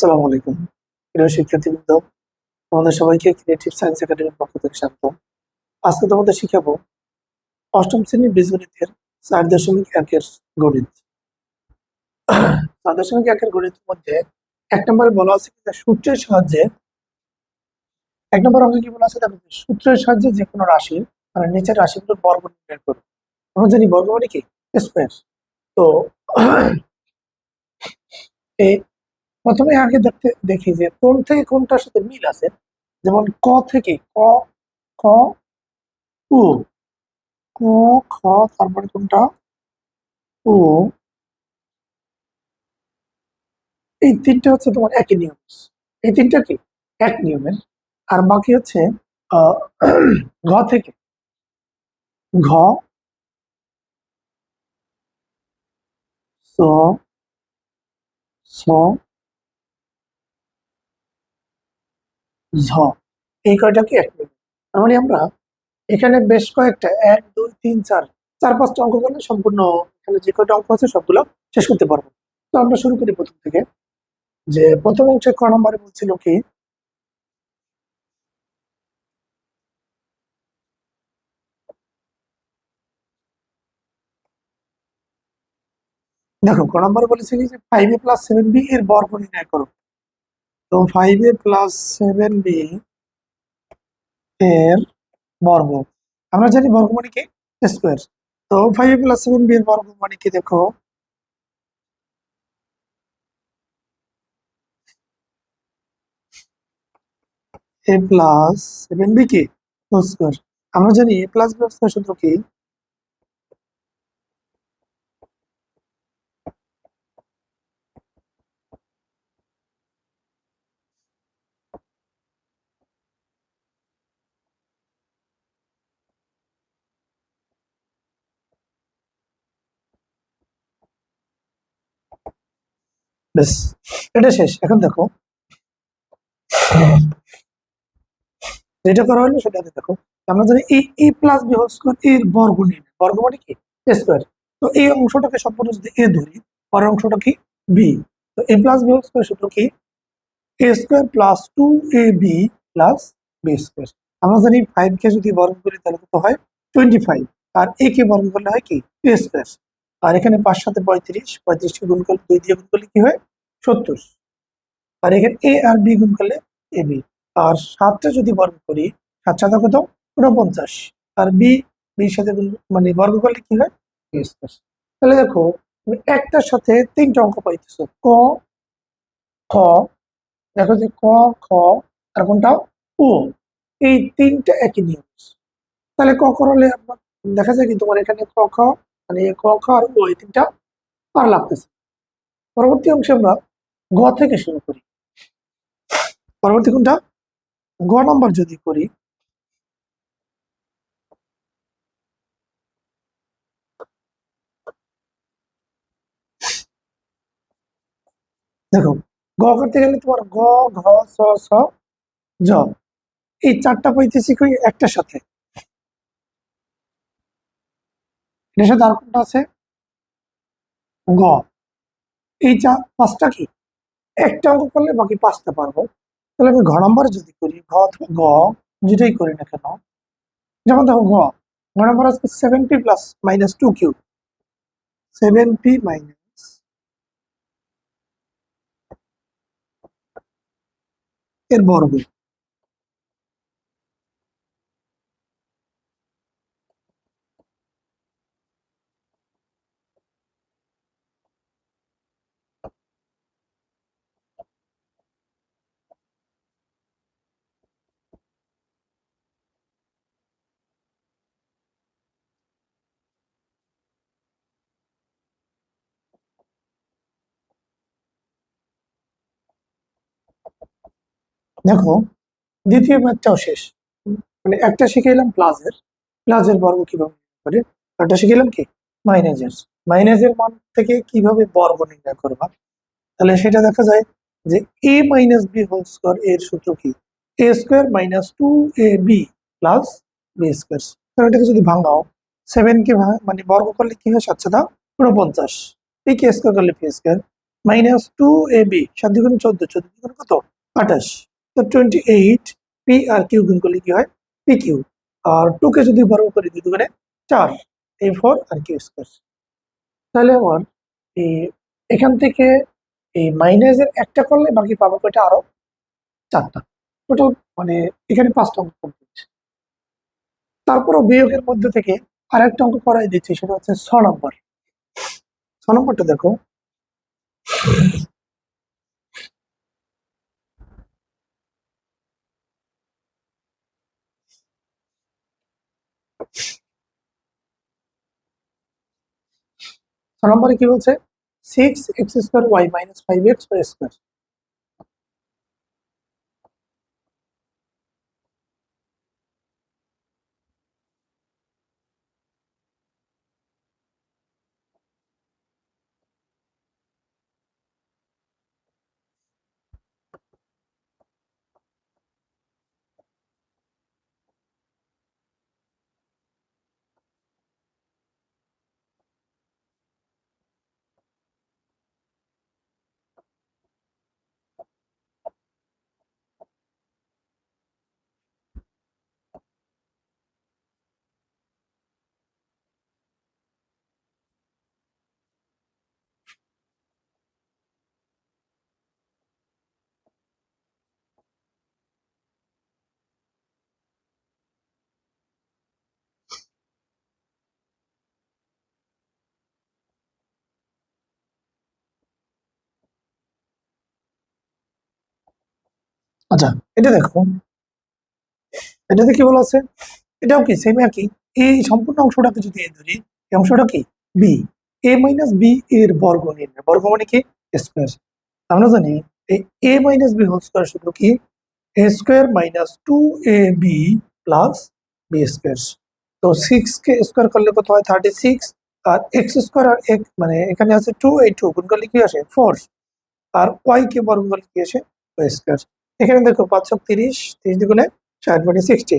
আসসালামু আলাইকুম প্রিয় শিক্ষার্থীবৃন্দ, তোমাদের সবাইকে ক্রিয়েটিভ সায়েন্স একাডেমির পক্ষ থেকে স্বাগত। আজকে তোমাদের শিখাবো অষ্টম শ্রেণীর বীজগণিতের 4.1-এর গণিত। 4.1-এর গণিতের মধ্যে 1 নম্বরে বলা আছে যে সূত্রের সাহায্যে 1 নম্বর অঙ্কে কি বলা আছে দেখো, সূত্রের সাহায্যে যে কোনো রাশির মানে নিচের রাশিগুলোর বর্গ নির্ণয় করো। আমরা জানি বর্গ মানে কি স্কয়ার। তো এই প্রথমে আগে দেখি যে কোন থেকে কোনটার সাথে মিল আছে। যেমন ক থেকে ক, খ, উ, ক, খ, তারপরে কোনটা ও, এই তিনটা হচ্ছে তোমার একই নিয়ম। এই তিনটা কি এক নিয়মের। আর বাকি হচ্ছে আহ, ঘ থেকে ঘ, স, স, ঝ, এই কয়টা কি এক নিয়ম। তার মানে আমরা এখানে বেশ কয়েকটা 1 2 3 4 4 5টা অঙ্ক করলে সম্পূর্ণ এখানে যে কয়টা অঙ্ক আছে সবগুলো শেষ করতে পারবো। তো আমরা শুরু করি প্রথম থেকে। যে প্রথম অংশে ক নম্বরে বলছিল কি, দেখো ক নম্বরে বলেছে কি যে 5a+7b এর বর্গ নির্ণয় করো। তো 5a+7b এর বর্গ, আমরা জানি বর্গ মানে কি স্কোয়ার। তো 5a+7b এর বর্গ মানে কি, দেখো a+7b কি হোল স্কোয়ার। আমরা জানি a+b হোল স্কোয়ার সূত্র কি, বেশ এটা শেষ। এখন দেখো যেটা করা হলো সেটা দেখো, আমরা জানি a+b হোল স্কোয়ার এর বর্গ নির্ণয়, বর্গ মানে কি স্কোয়ার। তো এই অংশটাকে সম্পূর্ণ যদি a ধরি, পরের অংশটা কি b। তো a+b হোল স্কোয়ার সূত্র কি a² + 2ab + b²। আমরা জানি 5 কে যদি বর্গ করি তাহলে কত হয় 25, আর a কে বর্গ করলে হয় কি a²। আর এখানে 5 7 35, 35 কে গুণ করলে 2 দিয়ে গুণ করলে কি হয় 70। আর এখানে a আর b গুণ করলে ab। আর 7টা যদি বর্গ করি 7 7 কত 49, আর b সাথে মানে বর্গ করলে কি হয় a²। তাহলে দেখো তুমি একটার সাথে 3টা অঙ্ক পাইতেছো, ক, খ, দেখো যে ক, খ আর কোনটা ও, এই 3টা একই নিয়ম। তাহলে ক করলে দেখা যায় কি তোমার এখানে ক খ মানে ক খ আর ও এই 3টা পার লাগতেছে। পরবর্তী অংশে আমরা গ থেকে শুরু করি। পরবর্তী কোনটা গ নাম্বার যদি করি, দেখো গ করতে গেলে তোমার গ, ঘ, স, ছ, জ, এই 4টা পাইতেছি কই একটার সাথে। এটার সাথে আর কোনটা আছে গ। এই 5টা কি একটা অঙ্ক করলে বাকি 5টা পারবো। তাহলে আমি ঘ নাম্বারে যদি করি, ঘ অথবা গ যেটাই করি না কেন, যেমন দেখো ঘ নাম্বার আজকে 7p+-2q, 7p মাইনাস এর বর্গ। দেখো দ্বিতীয় ম্যাথটাও শেষ। মানে একটা শিখে এলাম প্লাসের, প্লাসের বর্গ কিভাবে নির্ণয় করে, একটা শিখে এলাম কি মাইনাসের, মাইনাসের মান থেকে কিভাবে বর্গ নির্ণয় করবা। তাহলে সেটা দেখা যায় যে a - b হোল স্কয়ার এর সূত্র কি a² - 2ab + b²। তাহলে এটাকে যদি ভাঙাও 7 কে মানে বর্গ করলে কি হয় 7 7 49, এই কে স্কয়ার করলে p², মাইনাস 2ab 7 দুগুণে 14, 14 দুগুণে কত 28, তো 28 পি আর কিউ গুণ করলে কি হয় পি কিউ। আর 2 কে যদি বর্গ করি 2 দুগুণে 4 a4 আর কিউ স্কয়ার। তাহলে আমার এই এখান থেকে এই মাইনাসের একটা করলে বাকি পাবো কয়টা আরো 4টা, টোটাল মানে এখানে 5টা অঙ্ক কমপ্লিট। তারপরও বিয়োগের মধ্যে থেকে আরেকটা অঙ্ক করাই দিচ্ছি, সেটা হচ্ছে 6 নম্বর। 6 নম্বরটা দেখো, নম্বরে কি বলছে 6x² y - 5x y square. আচ্ছা, এটা দেখো, এটাতে কি বলা আছে, এটাও কি সেম একই। এই সম্পূর্ণ অংশটাকে যদি ধরি, এই অংশটা কি বি, a মাইনাস বি এর বর্গ নির্ণয়, বর্গ মানে কি স্কয়ার। আমরা জানি এই a minus B whole square সূত্র কি a square minus 2ab plus B square. তো 6 কে স্কয়ার করলে কত হয় 36, আর এক্স স্কয়ার আর এক মানে এখানে আছে 2, এই 2 গুণ করলে কি আসে 4, আর ওয়াই কে বর্গ করলে কি আসে ওয়াই স্কয়ার। এখানে দেখো 5 × 30, 30 দুগুণে 60 মানে 60,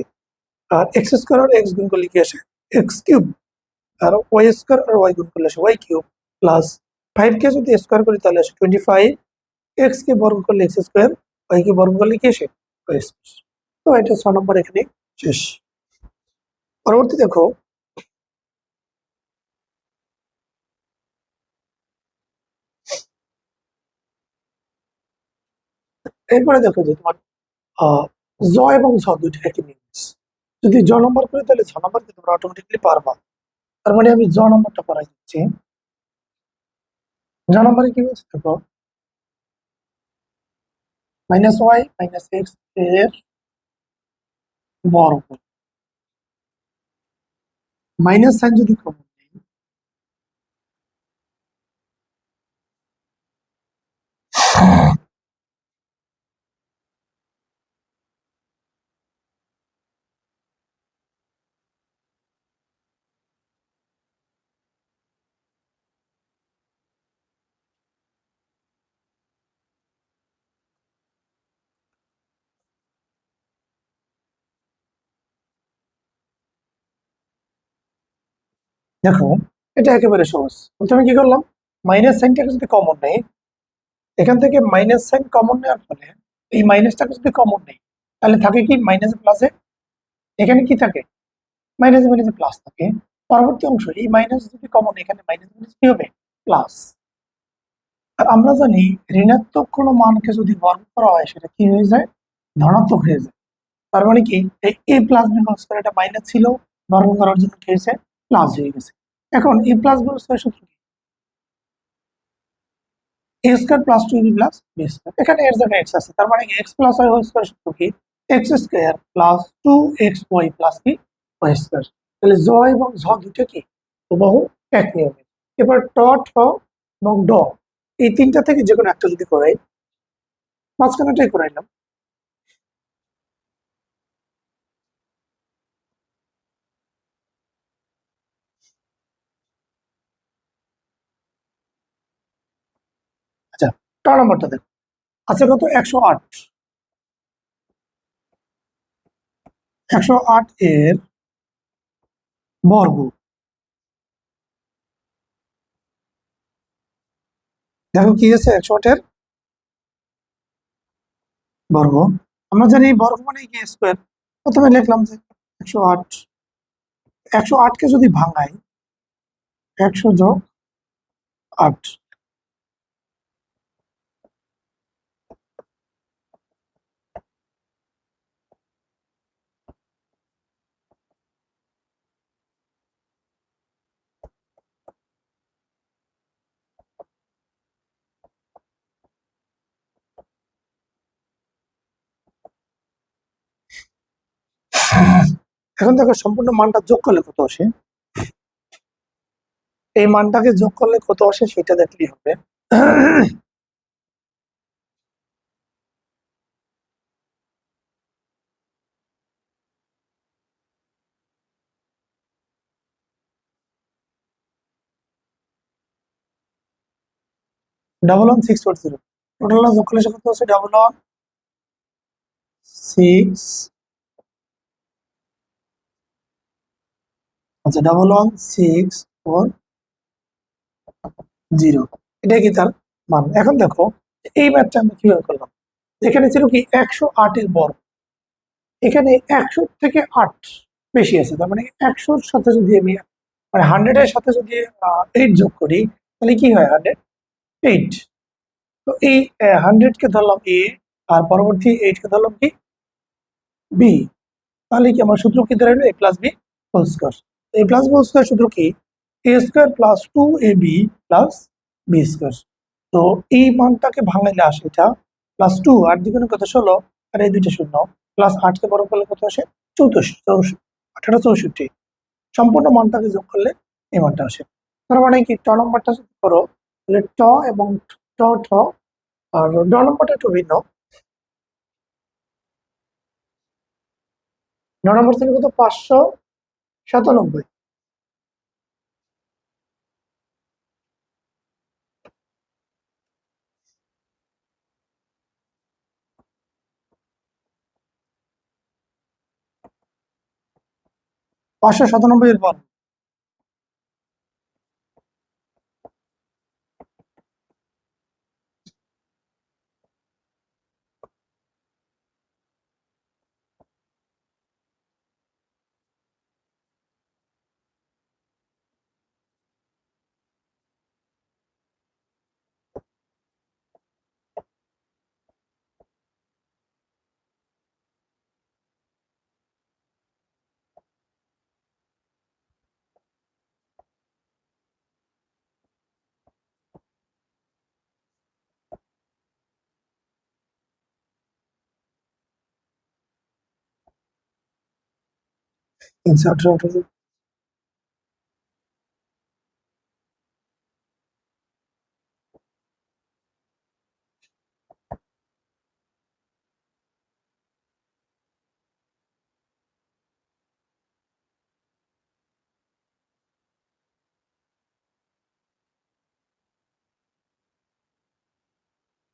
আর এক্স স্কয়ার আর এক্স গুণ করলে কি আসে এক্স কিউব, আর ওয়াই স্কয়ার আর ওয়াই গুণ করলে আসে ওয়াই কিউব, প্লাস 5 কে যদি স্কয়ার করি তাহলে আসে 25, এক্স কে বর্গ করলে এক্স স্কয়ার, ওয়াই কে বর্গ করলে কি আসে ওয়াই স্কয়ার। তো এটা 6 নম্বর এখানে শেষ। পরবর্তী দেখো, এরপরে দেখো যে তোমার জ এবং ঝ দুইটা একই জিনিস। যদি জ নম্বর করি তাহলে ছ নম্বরকে তোমরা অটোমেটিকলি পারবা। তার মানে আমি জ নম্বরটা করাই দিচ্ছি। জ নম্বরে কি বলছে দেখো, মাইনাস ওয়াই মাইনাস এক্স এর বর্গ, মাইনাস সাইন যদি কমন নেই, দেখো এটা একেবারে সহজ। প্রথমে কি করলাম, মাইনাস সাইনটাকে যদি কমন নেই, এখান থেকে মাইনাস সাইন কমন নেওয়ার ফলে এই মাইনাসটাকে যদি কমন নেই তাহলে থাকে কি মাইনাসে প্লাসে, এখানে কি থাকে মাইনাসে মাইনাসে প্লাস থাকে। পরবর্তী অংশ এই মাইনাস যদি কমন, এখানে মাইনাস মাইনাস কি হবে প্লাস। আর আমরা জানি ঋণাত্মক কোনো মানকে যদি বর্গ করা হয় সেটা কি হয়ে যায় ধনাত্মক হয়ে যায়। তার মানে কি এই এ প্লাস বি হোল স্কয়ার এটা মাইনাস ছিল, বর্গ করার জন্য কি হয়েছে প্লাস হয়ে গেছে। এখন A plus B whole square সূত্র কি এ স্কয়ার প্লাস 2বি প্লাস বি স্কয়ার, এখানে এর জায়গায় এক্স আছে, তার মানে কি X plus Y whole square সূত্র কি X square plus 2x Y plus কি ওয়াই স্কয়ার। তাহলে জ এবং ঝ দুটো কি হুবহু এক নিয়মে। এবার ট, ঠ এবং ড এই তিনটা থেকে যে কোনো একটা যদি করাই, মাঝখানেটাই করাইলাম। আচ্ছা, ট নম্বরটা দেখো, আছে কত 108, 108 এর বর্গ, দেখো কি আছে 108-এর বর্গ। আমরা জানি বর্গ মানে কি স্কোয়ার। প্রথমে লিখলাম যে 108, 108-কে যদি ভাঙাই 100+8। এখন দেখো সম্পূর্ণ মানটা যোগ করলে কত আসে, এই মানটাকে যোগ করলে কত আসে সেটা দেখলেই হবে। ডাবল 1 6 4 0, টোটাল যোগ করলে কত আছে? ডাবল 6, আচ্ছা, 1 6 4 0, এটা কি তার মান। এখন দেখো এই ম্যাথটা আমি কিভাবে করলাম। এখানে ছিল কি 108-এর বর্গ, এখানে 100 থেকে 8 বেশি আছে, তার মানে 100-র সাথে যদি আমি মানে 100-এর সাথে যদি 8 যোগ করি তাহলে কি হয়? 108। তো এই 100-কে ধরলাম এ, আর পরবর্তী 8-কে ধরলাম কি বি। তাহলে কি আমার সূত্র কি দাঁড়ালো? A plus B whole square. A plus B whole square সূত্র কি? A square plus 2ab plus B square. তো এই মানটাকে ভাঙাইলে আসে এটা +2, আর দ্বিগুণে কত 16, আর এই দুইটা শূন্য, প্লাস 8-কে বড় করলে কত আসে? 64, সম্পূর্ণ মানটাকে যোগ করলে এই মানটা আসে। তার মানে কি ট নম্বরটা যদি করো তাহলে ট এবং ট ঠ, আর ড নম্বরটা একটু ভিন্ন। ড নম্বর ছিল কত? 597। 597-এর বর্গ।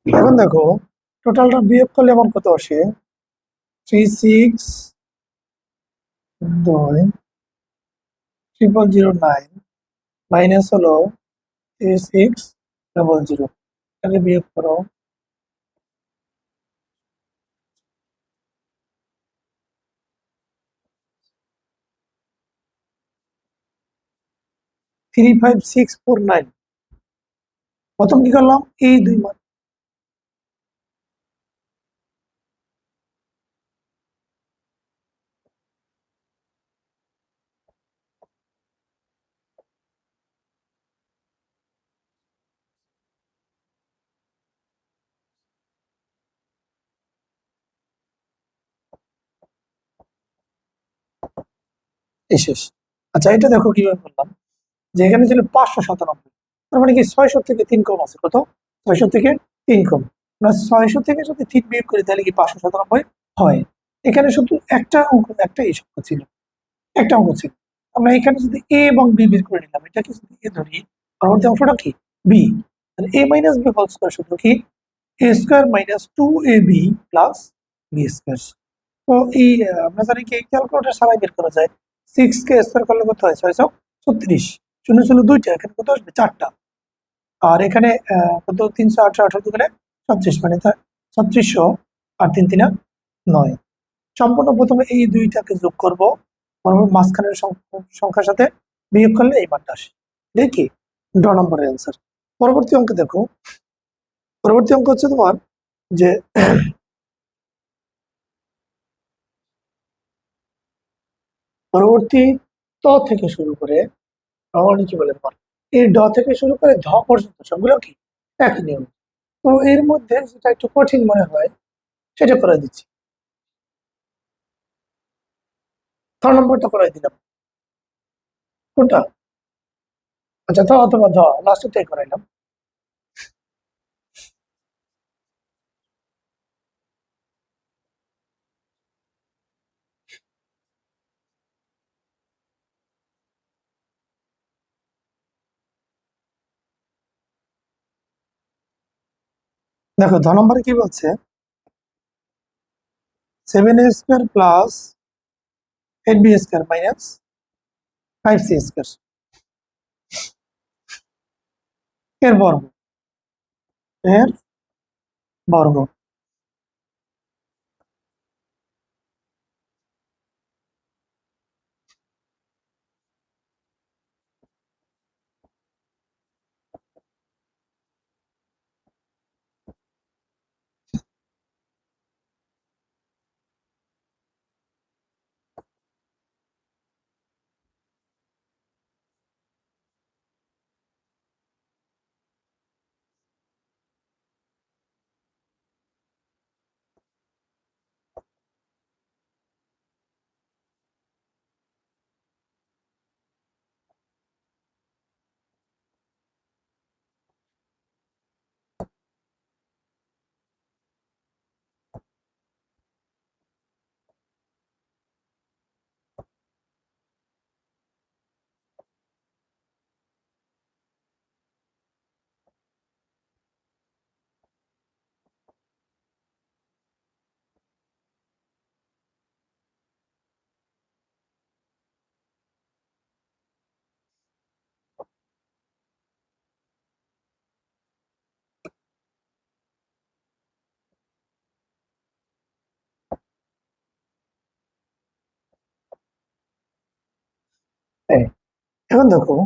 এখন দেখো টোটালটা বিয়োগ করলে আমার কত আসে? 36,2,009 মাইনাস হলো 36,000, তাহলে বিয়োগ করো। 35649। প্রথম কি করলাম? এই দুই মান শেষ। আচ্ছা, এটা দেখো কিভাবে করলাম, যে এখানে ছিল 597, তার মানে কি 600 থেকে 3 কম আছে। কত? 600 থেকে 3 কম। আমরা 600 থেকে যদি 3 বিয়োগ করি তাহলে কি 597 হয়। এখানে শুধু একটা অঙ্ক, একটা এই সংখ্যা ছিল, একটা অঙ্ক ছিল। আমরা এখানে যদি এ এবং বি বের করে নিলাম, এটাকে যদি এ ধরি, পরবর্তী অংশটা কি বি, তাহলে A minus B whole square সূত্র কি? A square minus 2ab plus B square. তো এই আমরা জানি কি ক্যালকুলেটর ছাড়াই বের করা যায়। 6 কে স্কয়ার করলে কত হয়? 636। শূন্য ছিল দুইটা, এখানে কত আসবে? 4টা। আর এখানে কত 318 দুগুণে 36 মানে 3600 আর 3 3 9। সম্পূর্ণ প্রথমে এই দুইটাকে যোগ করব, মাঝখানের সংখ্যার সাথে বিয়োগ করলে এই মানটা আসে। দেখি ড নম্বরের অ্যান্সার। পরবর্তী অঙ্কে দেখো, পরবর্তী অঙ্ক হচ্ছে তোমার যে পরবর্তী ত থেকে শুরু করে নিচে বলে তোমার এই ড থেকে শুরু করে ধ পর্যন্ত সবগুলো কি একই নিয়ম। তো এর মধ্যে যেটা একটু কঠিন মনে হয় সেটা করে দিচ্ছি। 6 নম্বরটা করে দিলাম। কোনটা? আচ্ছা, ধ অথবা ধ লাস্টেরটাই করাইলাম। দেখো ধ নম্বরে কি বলছে, 7a² plus 8b² minus 5c², এর বর্গ, এর বর্গ। এই, এখন দেখো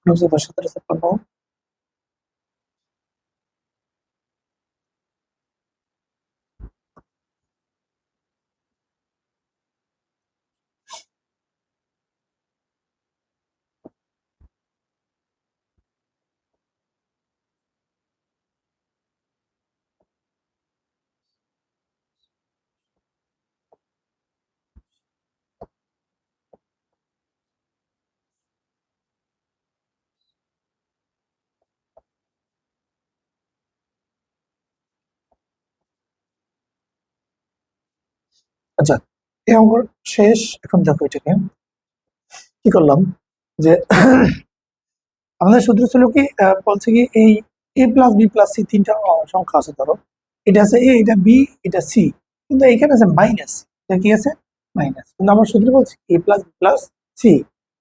হচ্ছে 10 17 56। আচ্ছা, এই অঙ্ক শেষ। এখন দেখো এটাকে কি করলাম, যে আমাদের সূত্র ছিল কি, বলছে কি এই a plus B plus C তিনটা সংখ্যা আছে ধরো, এটা আছে এ, এটা বি, এটা সি, কিন্তু এখানে আছে মাইনাস। এটা কি আছে? মাইনাস। কিন্তু আমার সূত্র বলছে A plus B plus C,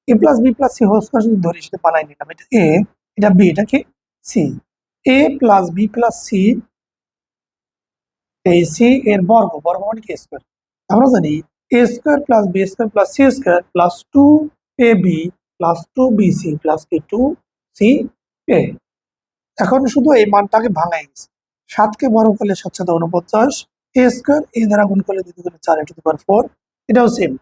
A plus B plus C whole square যদি ধরি সেটা বানাই নিলাম, এটা এ, এটা বি, এটা কি C. A plus B plus C, এই সি এর বর্গ, বর্গ মানে কি স্কয়ার। আমরা জানি a² plus b² plus c² plus 2ab plus 2bc plus কি 2ca। এখন শুধু এই মানটাকে ভাঙাই গেছে। 7কে বর্গ করলে 7 7 49, a² এ দ্বারা গুণ করলে 2 2 4 টু দি পাওয়ার 4, এটাও সেম।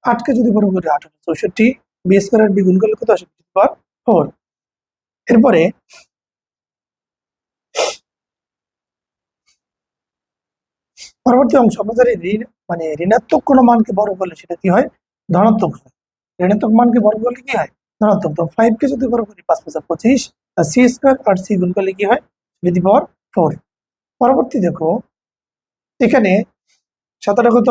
8কে যদি বর্গ করি 8 8 64, b² আর b গুণ করলে কত আসে 2 টু দি পাওয়ার 4। এরপরে পরবর্তী অংশ, আমরা জানি মানে ঋণাত্মক কোনো মানকে বর্গ করলে সেটা কি হয়? ধনাত্মক হয়। ঋণাত্মক মানকে বর্গ করলে কি হয়? ধনাত্মক। তো 5কে যদি বর্গ করি 5 5 25, আর c² আর c গুণ করলে কি হয়? টু দি পাওয়ার 4। পরবর্তী দেখো এখানে 17 কত,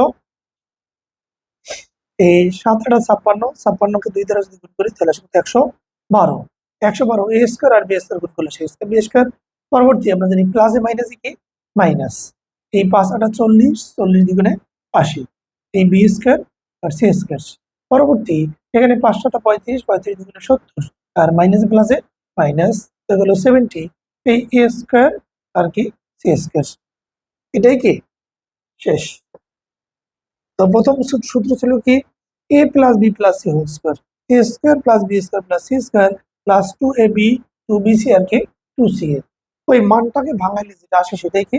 এই 7 8 56, 56কে 2 দ্বারা যদি গুণ করি তাহলে আসবে 112। 112 এ স্কয়ার আর বি স্কয়ার গুণ করলে সে স্কয়ার বি স্কয়ার। পরবর্তী আমরা জানি প্লাসে মাইনাসে কি মাইনাস। এই 5 8 40, 40 দ্বিগুণে 80। এই বি স্কয়ার আর সি স্কয়ার। পরবর্তী এখানে 5 7 35, 35 দ্বিগুণে 70 আর মাইনাস প্লাসে মাইনাস এগুলো 70। এই এ স্কয়ার আর কি সি স্কয়ার। এটাই কি শেষ। তো প্রথম সূত্র ছিল কি A plus B plus C whole square, A square plus B square plus C square plus 2ab 2bc আর কি 2ca। ওই মানটাকে ভাঙাইলে যেটা আসে সেটাই কি